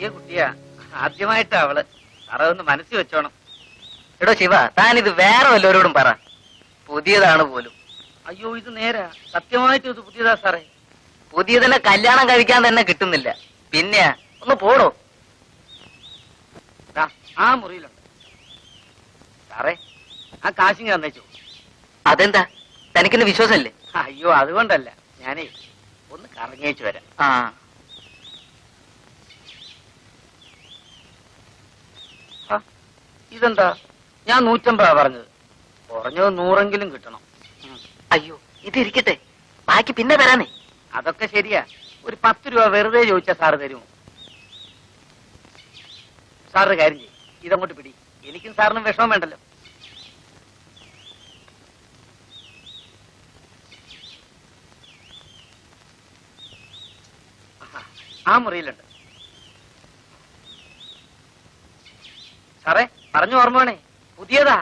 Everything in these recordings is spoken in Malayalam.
പുതിയ കുട്ടിയാ, ആദ്യമായിട്ടാ അവള്. സാറേ ഒന്ന് മനസ്സിൽ വെച്ചോണം. എടോ ശിവ, താനിത് വേറെ വല്ലവരോടും പറ. പുതിയതാണ് പോലും. അയ്യോ ഇത് നേരാ, സത്യമായിട്ട് ഇത് പുതിയതാ സാറേ. പുതിയതിനെ കല്യാണം കഴിക്കാൻ തന്നെ കിട്ടുന്നില്ല. പിന്നെ ഒന്ന് പോടോ. ആ മുറിയിലുണ്ട് സാറേ. ആ കാശിങ് തന്നേച്ചു. അതെന്താ, തനിക്കെന്നെ വിശ്വാസമല്ലേ? അയ്യോ അതുകൊണ്ടല്ല, ഞാനേ ഒന്ന് കറങ്ങിയേച്ചു വരാം. ആ ഇതെന്താ, ഞാൻ 150 പറഞ്ഞത്, കുറഞ്ഞത് 100 കിട്ടണം. അയ്യോ ഇതിരിക്കട്ടെ, ബാക്കി പിന്നെ തരാനേ. അതൊക്കെ ശരിയാ, ഒരു 10 രൂപ വെറുതെ ചോദിച്ചാ സാറ് തരുമോ? സാറിന് കാര്യം ചെയ്യും, ഇതങ്ങോട്ട് പിടി. എനിക്കും സാറിനും വിഷമം വേണ്ടല്ലോ. ആ മുറിയിലുണ്ട് സാറേ. പറഞ്ഞു ഓർമ്മ വേണേ, പുതിയതാ.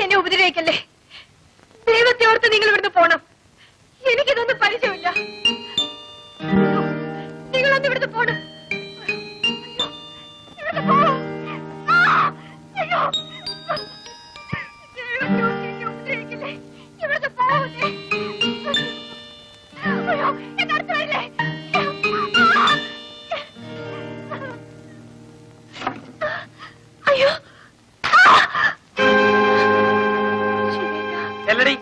എന്നെ ഉപദ്രവിക്കല്ലേ. ദൈവത്തെ ഓർത്ത് നിങ്ങൾ ഇവിടുന്ന് പോണം. എനിക്കിതൊന്നും പരിചയമില്ല. നിങ്ങളൊന്ന് ഇവിടുന്ന് പോണം. ഇവിടുന്ന് പോണം. അയ്യോ ദൈവത്തെ ഓർത്ത് എന്നെ ഉപദ്രവിക്കല്ലേ. ഇവിടുന്ന് പോവല്ലേ. അയ്യോ എന്റെ അടുത്ത് വരില്ലേ. അയ്യോ ചെല്ലടി,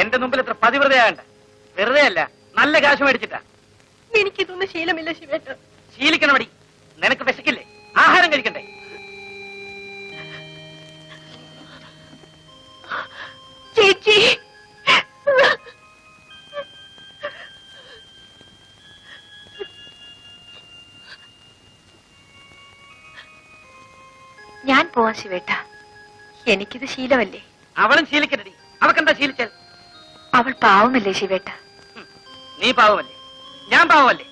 എന്റെ മുമ്പിൽ എത്ര പതിവ്രതയാകണ്ട. വെറുതെ അല്ല, നല്ല കാശ് മേടിച്ചിട്ടാ. എനിക്കിതൊന്നും ശീലമില്ല ശിവേട്ട. ശീലിക്കണമടി, നിനക്ക് വിശക്കില്ലേ? ആഹാരം കഴിക്കണ്ടേ? ചേച്ചി ഞാൻ പോവാ ശിവേട്ട. എനിക്കിത് ശീലമല്ലേ. അവളും ശീലിക്കണ്ടടി. അവക്കെന്താ ശീലിച്ചാൽ? അവൾ പാവമല്ലേ ശിവേട്ട. നീ പാവമല്ലേ, ഞാൻ പാവമല്ലേ.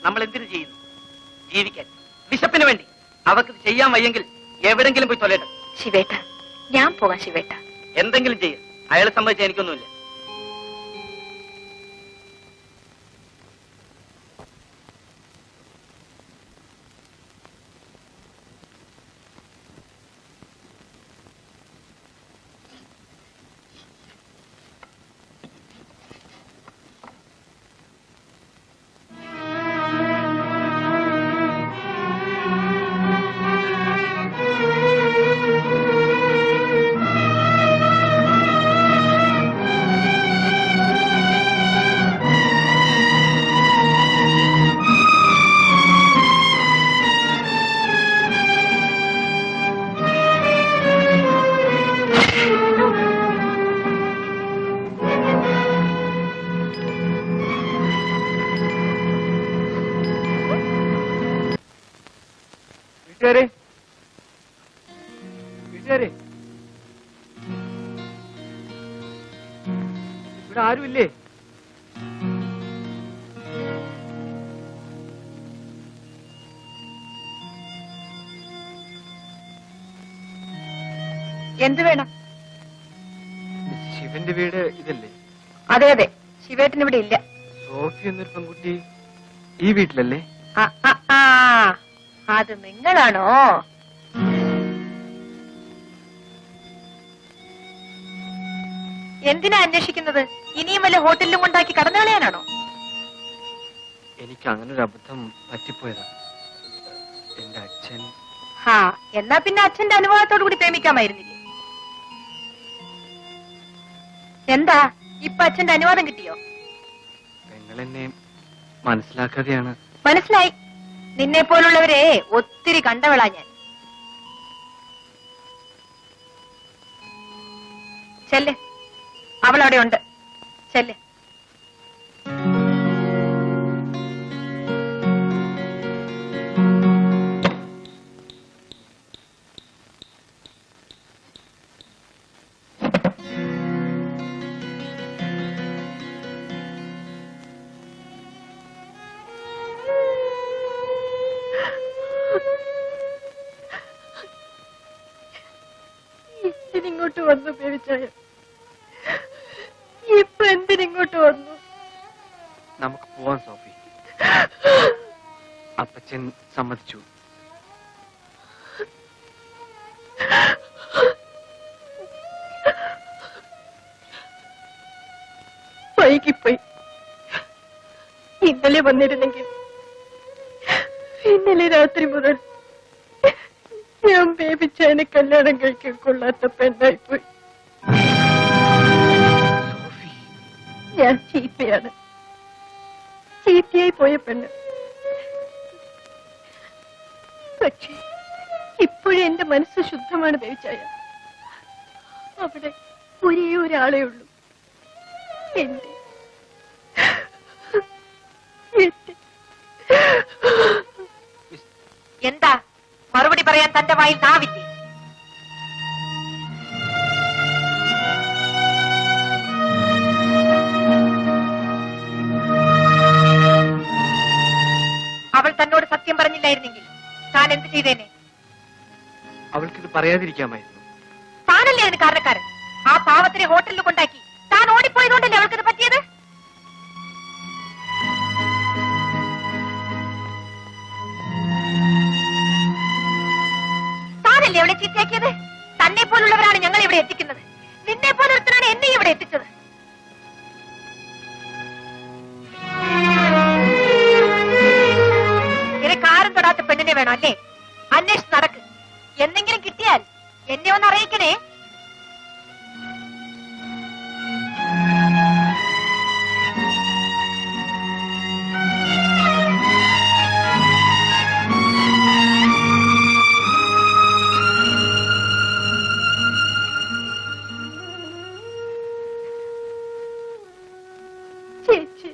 നമ്മൾ എന്തിനു ചെയ്യുന്നു? ജീവിക്കാൻ, വിശപ്പിന് വേണ്ടി. അവക്ക് ചെയ്യാൻ വയ്യെങ്കിൽ എവിടെങ്കിലും പോയി തൊലയട്ടെ. ശിവേട്ട ഞാൻ പോകാം ശിവേട്ട. എന്തെങ്കിലും ചെയ്യും, അയാളെ സംബന്ധിച്ച് എനിക്കൊന്നുമില്ല. ഇവിടെ ആരുമില്ലേ? എന്ത് വേണം? ശിവന്റെ വീട് ഇതല്ലേ? അതെ അതെ, ശിവേട്ടൻ ഇവിടെ ഇല്ല. സോഫി എന്നൊരു പെൺകുട്ടി ഈ വീട്ടിലല്ലേ? അത് നിങ്ങളാണോ? എന്തിനാ അന്വേഷിക്കുന്നത്? ഇനിയും വല്ല ഹോട്ടലിലും കൊണ്ടാക്കി കടന്നു കളയാനാണോ? എനിക്ക് അങ്ങനെ ഒരു അബദ്ധം പറ്റിപ്പോയതാ. എന്റെ അച്ഛൻ. എന്നാ പിന്നെ അച്ഛന്റെ അനുഭവത്തോടു കൂടി പ്രേമിക്കാമായിരുന്നില്ലേ? എന്താ ഇപ്പൊ അച്ഛന്റെ അനുവാദം കിട്ടിയോ? പെങ്ങളെന്നെ മനസ്സിലാക്കാതെയാണ്. മനസ്സിലായി. നിന്നെ പോലുള്ളവരെ ഒത്തിരി കണ്ടവളാ ഞാൻ. ചെല്ല്, അവളവിടെ ഉണ്ട്. ചെല്ല്. എന്തിനിങ്ങോട്ട് വന്നു ബേബിച്ചായ? ഇപ്പൊ എന്തിനിങ്ങോട്ട് വന്നു? നമുക്ക് പോവാൻ സോഫി. അപ്പച്ചൻ സമ്മതിച്ചു. വൈകിപ്പോയി. ഇന്നലെ വന്നിരുന്നെങ്കിൽ ഇന്നലെ രാത്രി മുതൽ ഞാൻ ബേബിച്ചായനെ കല്യാണം കഴിക്കാൻ കൊള്ളാത്ത പെണ്ണായിപ്പോയി. ഞാൻ ചീത്തയാണ്, ചീത്തയായി പോയ പെണ്ണ്. പക്ഷേ ഇപ്പോഴും എന്റെ മനസ്സ് ശുദ്ധമാണ് ബേബിച്ചായ. അവിടെ ഒരേ ഒരാളേ ഉള്ളൂ, എന്റെ. എന്താ മറുപടി പറയാൻ തന്റെ വായിൽ നാവില്ലേ? അവൾ തന്നോട് സത്യം പറഞ്ഞില്ലായിരുന്നെങ്കിൽ താൻ എന്ത് ചെയ്തേനെ? അവൾക്കിത് പറയാതിരിക്കാമായിരുന്നു. താനല്ലേ അതിന് കാരണക്കാരൻ. ആ പാവത്തിനെ ഹോട്ടലിൽ കൊണ്ടാക്കി താൻ ഓടിപ്പോയതുകൊണ്ടല്ലേ അവൾക്കിത് പറ്റിയത്? താനല്ലേ അവളെ ചീത്തയാക്കിയത്? തന്നെ പോലുള്ളവരാണ് ഞങ്ങൾ ഇവിടെ എത്തിക്കുന്നത്. നിന്നെ പോലൊരുത്തനാണ് എന്നെ ഇവിടെ എത്തിച്ചത്. നിനക്ക് ആരും തൊടാത്ത പെണ്ണിനെ വേണം അല്ലേ? അന്വേഷിച്ച് നടക്ക്. എന്തെങ്കിലും കിട്ടിയാൽ എന്നെ ഒന്ന് അറിയിക്കണേ. ചേച്ചി,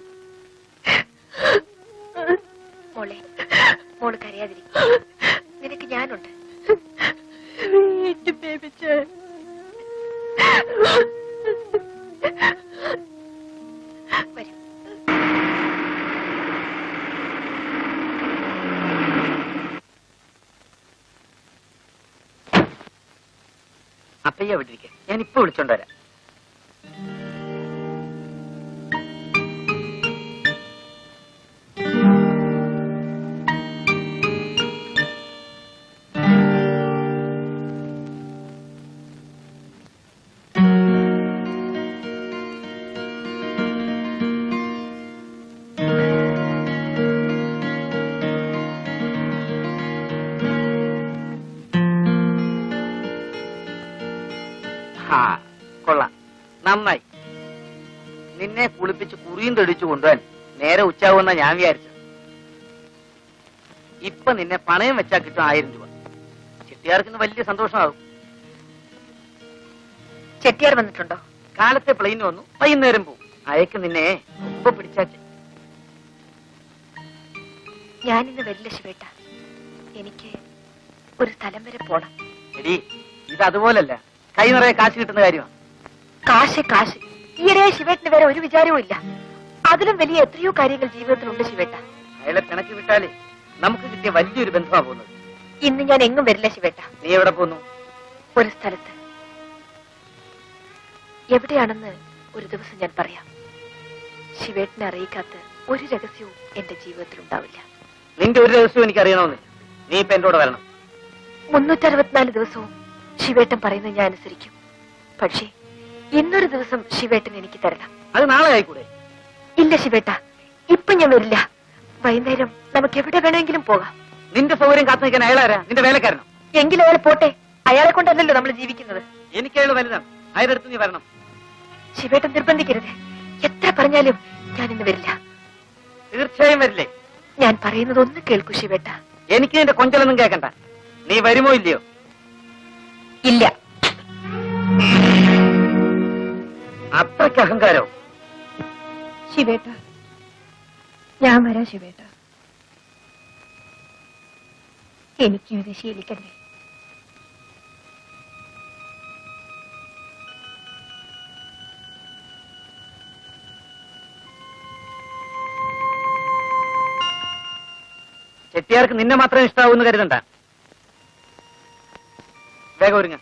മോളെ, മോള് കരയാതിരിക്കും. നിനക്ക് ഞാനുണ്ട്. എന്റെ ബേബിച്ചായ. വരും. അപ്പയ്യ വിട്ടിരിക്കെ, ഞാൻ ഇപ്പൊ വിളിച്ചോണ്ട് വരാം. കൊള്ളാം, നന്നായി. നിന്നെ കുളിപ്പിച്ച് കുറിയും തെടിച്ചു കൊണ്ടുപോകാൻ നേരെ ഉച്ചാവുന്ന ഞാൻ വിചാരിച്ചു. ഇപ്പൊ നിന്നെ പണയം വെച്ചാ കിട്ടും 1000 രൂപ. ചെട്ടിയാർക്കിന്ന് വലിയ സന്തോഷമാകും. ചെട്ടിയാർ വന്നിട്ടുണ്ടോ? കാലത്തെ പ്ലെയിൻ വന്നു, വൈകുന്നേരം പോവും. അയക്ക് നിന്നെ ഒപ്പ പിടിച്ചാച്ച്. ഞാനിന്ന് വരില്ല ശിവേട്ട. എനിക്ക് ഒരു സ്ഥലം വരെ പോണം. എടി, ഇത് അതുപോലല്ല, കൈ നിറയെ കാശ് കിട്ടുന്ന കാര്യമാണ്. കാശ് കാശ്. ഈയിടെ ശിവേട്ടിന് വേറെ ഒരു വിചാരവും ഇല്ല. അതിലും വലിയ എത്രയോ കാര്യങ്ങൾ ജീവിതത്തിലുണ്ട് ശിവേട്ട. അയാളെ പിണക്കി വിട്ടാലേ നമുക്ക് കിട്ടിയ വലിയൊരു ബന്ധമാ പോകുന്നത്. ഇന്ന് ഞാൻ എങ്ങും വരില്ല ശിവേട്ട. നീ എവിടെ പോന്നു? ഒരു സ്ഥലത്ത്. എവിടെയാണെന്ന് ഒരു ദിവസം ഞാൻ പറയാം. ശിവേട്ടിനെ അറിയിക്കാത്ത ഒരു രഹസ്യവും എന്റെ ജീവിതത്തിൽ ഉണ്ടാവില്ല. നിന്റെ ഒരു രഹസ്യവും എനിക്ക് അറിയണമെന്നില്ല. നീ ഇപ്പൊ എന്റെ കൂടെ വരണം. 364 ദിവസവും ശിവേട്ടൻ പറയുന്നത് ഞാൻ അനുസരിക്കും. പക്ഷേ ഇന്നൊരു ദിവസം ശിവേട്ടൻ എനിക്ക് തരണം. അത് നാളെ ആയിക്കൂടെ? ഇല്ല ശിവേട്ട, ഇപ്പൊ ഞാൻ വരില്ല. വൈകുന്നേരം നമുക്ക് എവിടെ വേണമെങ്കിലും പോകാം. നിന്റെ സൗകര്യം കാത്തു നിൽക്കാൻ അയാളാരാ? നിന്റെ വേലക്കാരനോ? എങ്കിലും അയാൾ പോട്ടെ. അയാളെ കൊണ്ടല്ലല്ലോ നമ്മൾ ജീവിക്കുന്നത്. എനിക്ക് അയാൾ വലുതാണ്. അയാളെടുത്ത് നീ വരണം. ശിവേട്ടൻ നിർബന്ധിക്കരുത്. എത്ര പറഞ്ഞാലും ഞാൻ ഇന്ന് വരില്ല. തീർച്ചയായും വരില്ലേ? ഞാൻ പറയുന്നത് ഒന്ന് കേൾക്കൂ ശിവേട്ട. എനിക്ക് നിന്റെ കൊഞ്ചലൊന്നും കേൾക്കണ്ട. നീ വരുമോ ഇല്ലയോ? ഇല്ല. അത്രയ്ക്ക് അഹങ്കാരോ? ശിവേട്ട, ഞാൻ വരാം ശിവേട്ട. എനിക്കും ഇത് ശീലിക്കണ്ടേ? ചെട്ടിയാർക്ക് നിന്നെ മാത്രം ഇഷ്ടാവൂന്ന് കരുതണ്ട. വേഗം ഒരുങ്ങ.